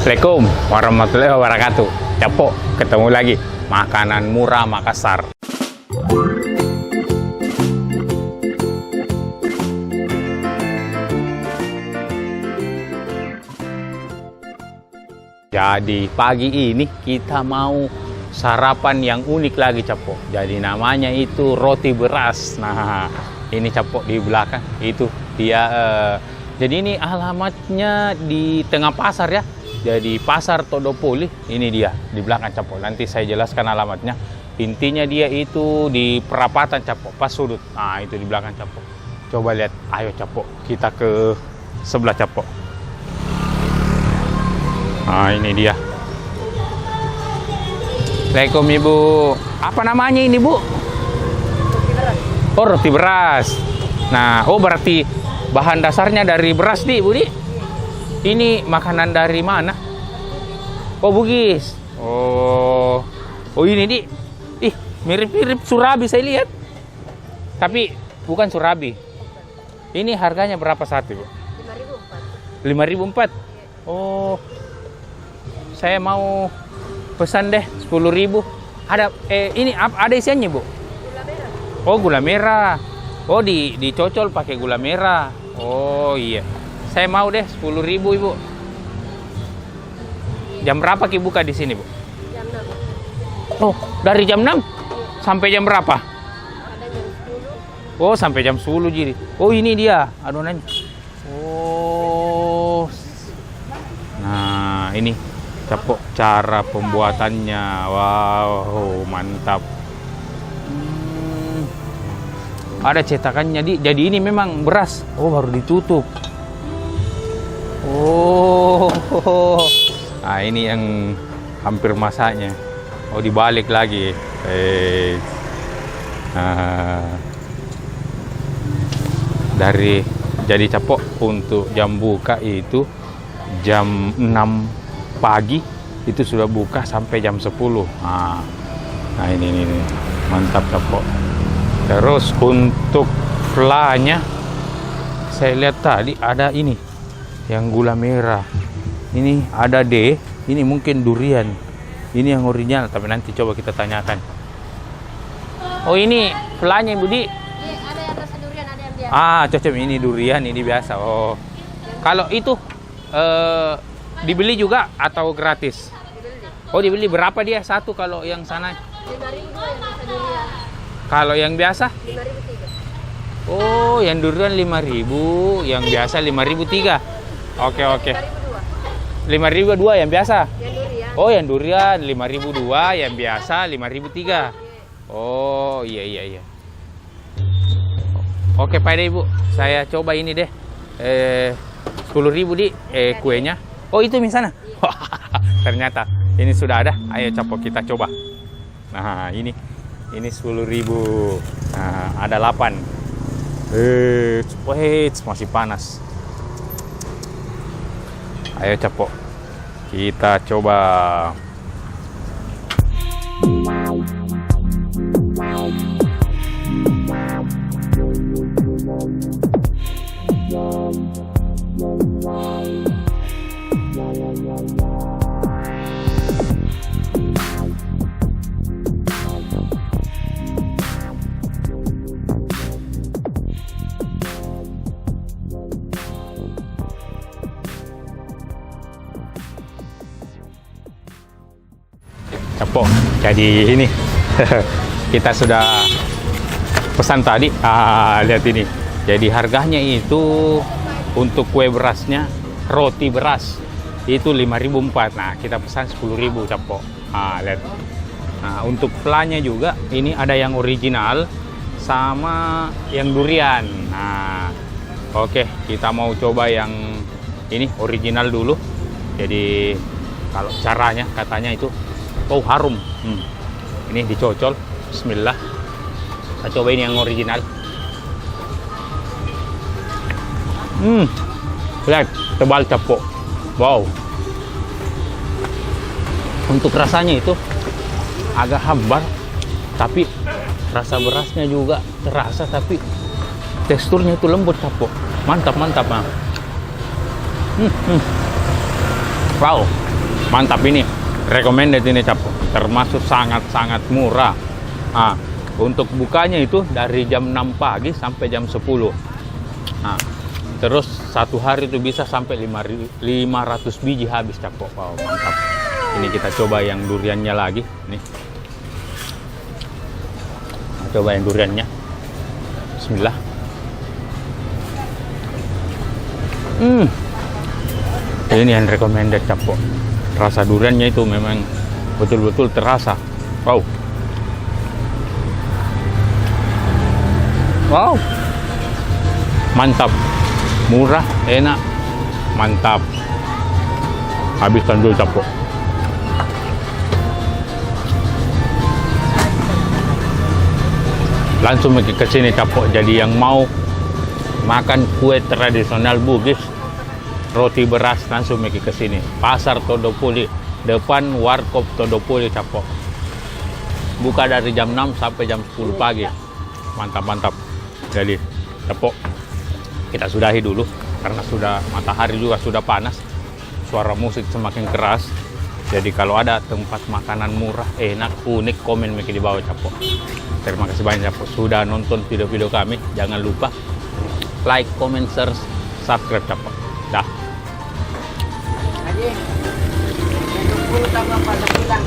Assalamualaikum warahmatullahi wabarakatuh. Capok, ketemu lagi. Makanan murah Makassar. Jadi pagi ini kita mau sarapan yang unik lagi, Capok. Jadi namanya itu roti beras. Nah, ini Capok di belakang itu dia. Jadi ini alamatnya di tengah pasar ya. Jadi pasar Todopoli, ini dia di belakang, Capok. Nanti saya jelaskan alamatnya. Intinya dia itu di perapatan, Capok, pas sudut. Nah, itu di belakang, Capok. Coba lihat, ayo Capok, kita ke sebelah, Capok. Nah, ini dia. Assalamualaikum Ibu. Apa namanya ini, Bu? Roti beras. Oh, roti beras. Nah, oh berarti bahan dasarnya dari beras, Bu, Di? Ini makanan dari mana? Oh, Bugis. Oh. Oh, ini, Di. Ih, mirip-mirip surabi saya lihat. Tapi bukan surabi. Ini harganya berapa satu, Bu? 5.004. 5.004. Oh. Saya mau pesan deh 10.000. Ada ini ada isiannya, Bu? Gula merah. Oh, gula merah. Oh, dicocol pakai gula merah. Oh, iya. Saya mau deh 10.000, Ibu. Jam berapa Ki buka di sini, Bu? Jam 6. Oh, dari jam 6 sampai jam berapa? Ada jam 10. Oh, sampai jam 10 jadi. Oh, ini dia adonannya. Oh. Nah, ini Capok cara pembuatannya. Wow, mantap. Ada cetakannya, Di. Jadi ini memang beras. Oh, baru ditutup. Oh. Nah, ini yang hampir masaknya. Oh, dibalik lagi. Nah, jadi Capok untuk jam buka itu jam 6 pagi itu sudah buka sampai jam 10. Nah, ini mantap, Capok. Terus untuk flanya saya lihat tadi ada ini yang gula merah. Ini ada D, ini mungkin durian. Ini yang original, tapi nanti coba kita tanyakan. Oh, ini flanya, Budi. Iya, ada yang rasa durian, ada yang biasa. Cocok, ini durian, ini biasa. Oh. Kalau itu dibeli juga atau gratis? Dibeli. Oh, dibeli. Berapa dia satu kalau yang sana? 5.000 yang rasa durian. Kalau yang biasa? 5.003. Oh, yang durian 5.000, yang biasa 5.003. Oke. 5.002. 5.002 yang biasa. Yang durian. Oh, yang durian 5.002, yang biasa 5.003. Oh, iya. Oke, Pak deh, Ibu. Saya coba ini deh. 10.000, Di, kuenya. Oh, itu misalnya. Ternyata ini sudah ada. Ayo Capok, kita coba. Nah, ini 10.000. Nah, ada 8. Wait, masih panas. Ayo Capok, kita coba. Capok, jadi ini kita sudah pesan tadi. Lihat ini. Jadi harganya itu untuk kue berasnya, roti beras itu 5.004. Nah, kita pesan 10.000, Capok. Lihat. Nah, untuk flanya juga ini ada yang original sama yang durian. Nah, oke, kita mau coba yang ini original dulu. Jadi kalau caranya katanya itu harum. Ini dicocol. Bismillah. Kita coba ini yang original. Lihat, tebal, Capok. Wow. Untuk rasanya itu agak hambar, tapi rasa berasnya juga terasa, tapi teksturnya itu lembut, Capok. Mantap. Wow, mantap ini. Recommended ini Capo. Termasuk sangat-sangat murah. Nah, untuk bukanya itu dari jam 6 pagi sampai jam 10. Nah, terus satu hari itu bisa sampai 500 biji habis Capo. Wow, mantap. Ini kita coba yang duriannya lagi. Nih. Coba yang duriannya. Bismillah. Ini yang recommended Capo. Rasa duriannya itu memang betul-betul terasa. Wow. Wow. Mantap. Murah, enak, mantap. Habiskan dulu Capo. Langsung ke sini Capo. Jadi yang mau makan kue tradisional Bugis, roti beras, langsung ke sini. Pasar Todopuli, depan Warkop Todopuli Capo. Buka dari jam 6 sampai jam 10 pagi. Mantap-mantap. Jadi Capo, kita sudahi dulu karena sudah matahari juga sudah panas. Suara musik semakin keras. Jadi kalau ada tempat makanan murah, enak, unik, komen di bawah Capo. Terima kasih banyak Capo sudah nonton video-video kami. Jangan lupa like, comment, share, subscribe Capo. Dah. Aji, 20 tambah 40 lang.